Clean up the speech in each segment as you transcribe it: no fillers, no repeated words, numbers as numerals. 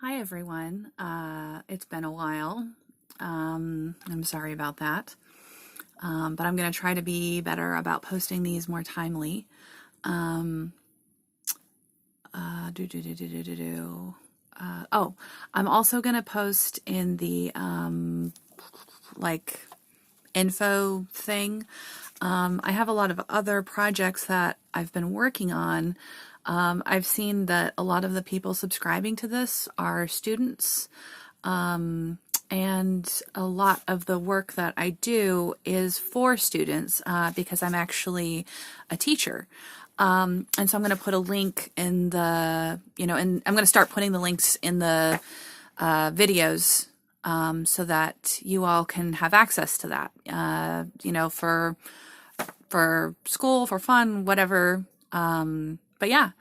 Hi everyone. It's been a while. I'm sorry about that. But I'm going to try to be better about posting these more timely. Um, do, do, do, do, do, do, do. I'm also going to post in the like info thing. I have a lot of other projects that I've been working on. I've seen that a lot of the people subscribing to this are students, and a lot of the work that I do is for students because I'm actually a teacher. And so I'm going to put a link in the, and I'm going to start putting the links in the videos so that you all can have access to that, for school, for fun, whatever. But yeah,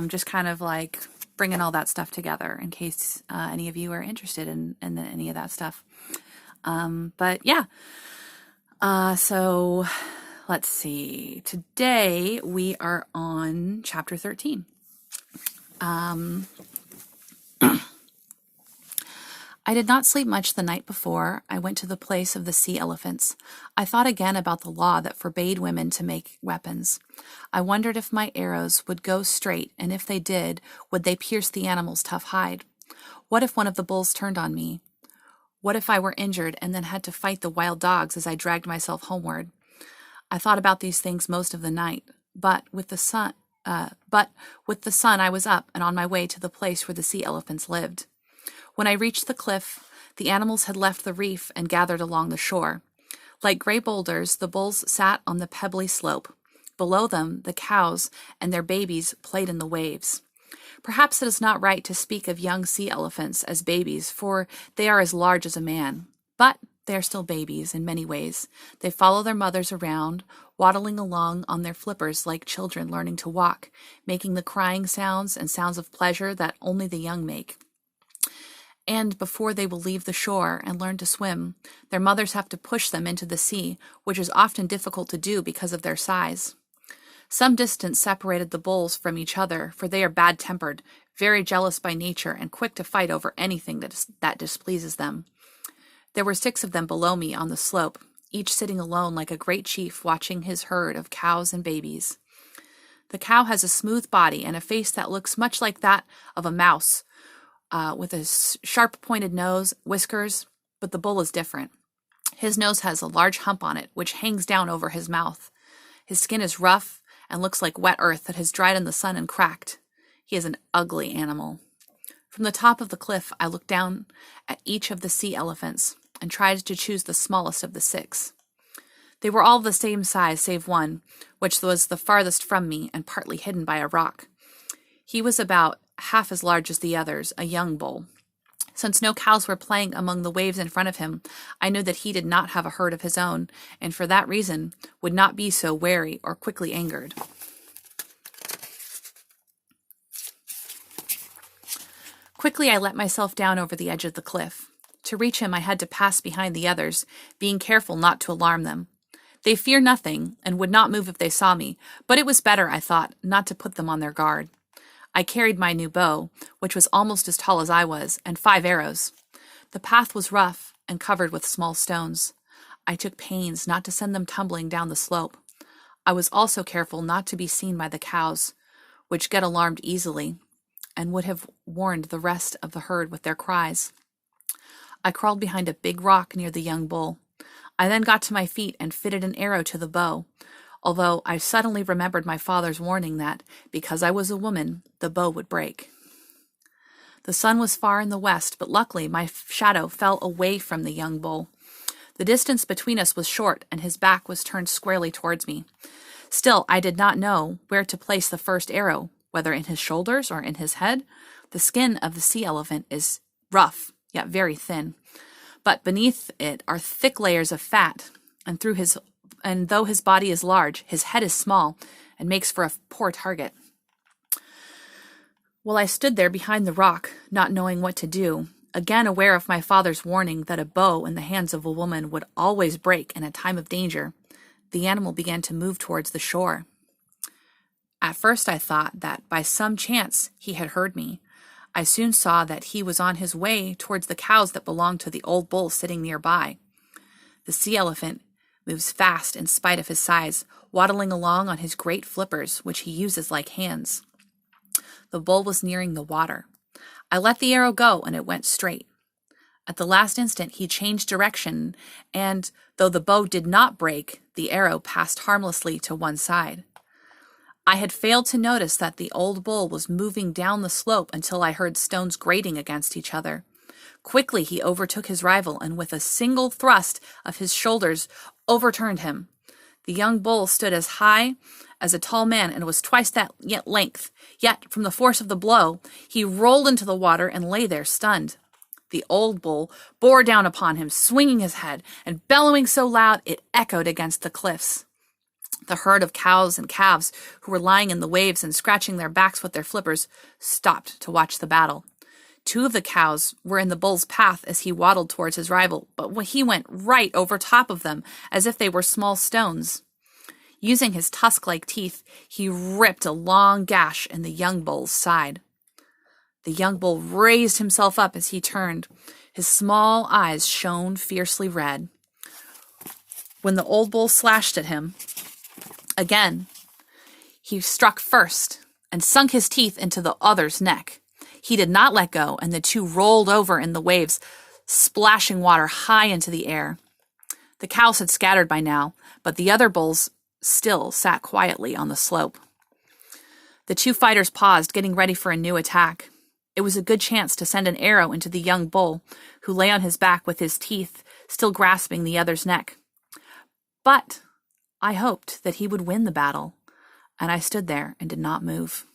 just kind of like bringing all that stuff together in case any of you are interested in any of that stuff. But yeah, so let's see. Today we are on chapter 13. I did not sleep much the night before I went to the place of the sea elephants. I thought again about the law that forbade women to make weapons. I wondered if my arrows would go straight, and if they did, would they pierce the animal's tough hide? What if one of the bulls turned on me? What if I were injured and then had to fight the wild dogs as I dragged myself homeward? I thought about these things most of the night, but with the sun I was up and on my way to the place where the sea elephants lived. When I reached the cliff, the animals had left the reef and gathered along the shore. Like gray boulders, the bulls sat on the pebbly slope. Below them, the cows and their babies played in the waves. Perhaps it is not right to speak of young sea elephants as babies, for they are as large as a man. But they are still babies in many ways. They follow their mothers around, waddling along on their flippers like children learning to walk, making the crying sounds and sounds of pleasure that only the young make. And before they will leave the shore and learn to swim, their mothers have to push them into the sea, which is often difficult to do because of their size. Some distance separated the bulls from each other, for they are bad-tempered, very jealous by nature, and quick to fight over anything that displeases them. There were 6 of them below me on the slope, each sitting alone like a great chief watching his herd of cows and babies. The cow has a smooth body and a face that looks much like that of a mouse, with a sharp-pointed nose, whiskers, but the bull is different. His nose has a large hump on it, which hangs down over his mouth. His skin is rough and looks like wet earth that has dried in the sun and cracked. He is an ugly animal. From the top of the cliff, I looked down at each of the sea elephants and tried to choose the smallest of the 6. They were all the same size save one, which was the farthest from me and partly hidden by a rock. He was about half as large as the others, a young bull. Since no cows were playing among the waves in front of him, I knew that he did not have a herd of his own, and for that reason would not be so wary or quickly angered. Quickly I let myself down over the edge of the cliff. To reach him I had to pass behind the others, being careful not to alarm them. They fear nothing, and would not move if they saw me, but it was better, I thought, not to put them on their guard. I carried my new bow, which was almost as tall as I was, and 5 arrows. The path was rough and covered with small stones. I took pains not to send them tumbling down the slope. I was also careful not to be seen by the cows, which get alarmed easily, and would have warned the rest of the herd with their cries. I crawled behind a big rock near the young bull. I then got to my feet and fitted an arrow to the bow, although I suddenly remembered my father's warning that, because I was a woman, the bow would break. The sun was far in the west, but luckily my shadow fell away from the young bull. The distance between us was short, and his back was turned squarely towards me. Still, I did not know where to place the first arrow, whether in his shoulders or in his head. The skin of the sea elephant is rough, yet very thin, but beneath it are thick layers of fat, and though his body is large, his head is small and makes for a poor target. While I stood there behind the rock, not knowing what to do, again aware of my father's warning that a bow in the hands of a woman would always break in a time of danger, the animal began to move towards the shore. At first I thought that by some chance he had heard me. I soon saw that he was on his way towards the cows that belonged to the old bull sitting nearby. The sea elephant moves fast in spite of his size, waddling along on his great flippers, which he uses like hands. The bull was nearing the water. I let the arrow go, and it went straight. At the last instant, he changed direction, and though the bow did not break, the arrow passed harmlessly to one side. I had failed to notice that the old bull was moving down the slope until I heard stones grating against each other. Quickly, he overtook his rival, and with a single thrust of his shoulders, overturned him. The young bull stood as high as a tall man and was twice that length, yet from the force of the blow, he rolled into the water and lay there stunned. The old bull bore down upon him, swinging his head and bellowing so loud it echoed against the cliffs. The herd of cows and calves who were lying in the waves and scratching their backs with their flippers stopped to watch the battle. 2 of the cows were in the bull's path as he waddled towards his rival, but he went right over top of them as if they were small stones. Using his tusk-like teeth, he ripped a long gash in the young bull's side. The young bull raised himself up as he turned. His small eyes shone fiercely red. When the old bull slashed at him again, he struck first and sunk his teeth into the other's neck. He did not let go, and the 2 rolled over in the waves, splashing water high into the air. The cows had scattered by now, but the other bulls still sat quietly on the slope. The 2 fighters paused, getting ready for a new attack. It was a good chance to send an arrow into the young bull, who lay on his back with his teeth still grasping the other's neck. But I hoped that he would win the battle, and I stood there and did not move.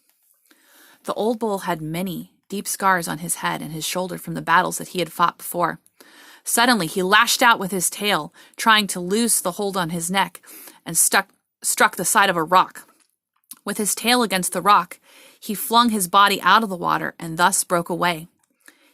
The old bull had many deep scars on his head and his shoulder from the battles that he had fought before. Suddenly, he lashed out with his tail, trying to loose the hold on his neck, and struck the side of a rock. With his tail against the rock, he flung his body out of the water and thus broke away.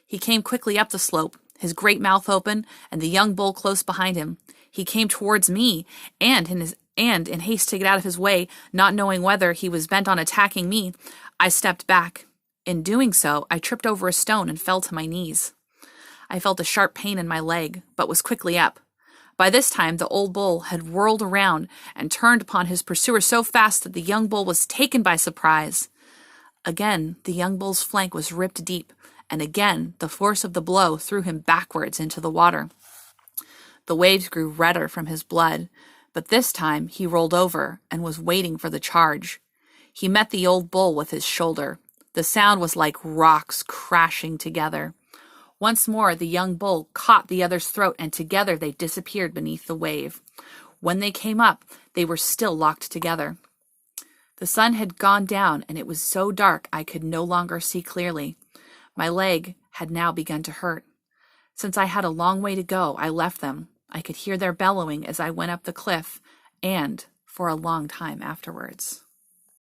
He came quickly up the slope, his great mouth open, and the young bull close behind him. He came towards me, and in haste to get out of his way, not knowing whether he was bent on attacking me, I stepped back. In doing so, I tripped over a stone and fell to my knees. I felt a sharp pain in my leg, but was quickly up. By this time, the old bull had whirled around and turned upon his pursuer so fast that the young bull was taken by surprise. Again, the young bull's flank was ripped deep, and again the force of the blow threw him backwards into the water. The waves grew redder from his blood, but this time he rolled over and was waiting for the charge. He met the old bull with his shoulder. The sound was like rocks crashing together. Once more, the young bull caught the other's throat, and together they disappeared beneath the wave. When they came up, they were still locked together. The sun had gone down, and it was so dark I could no longer see clearly. My leg had now begun to hurt. Since I had a long way to go, I left them. I could hear their bellowing as I went up the cliff, and for a long time afterwards.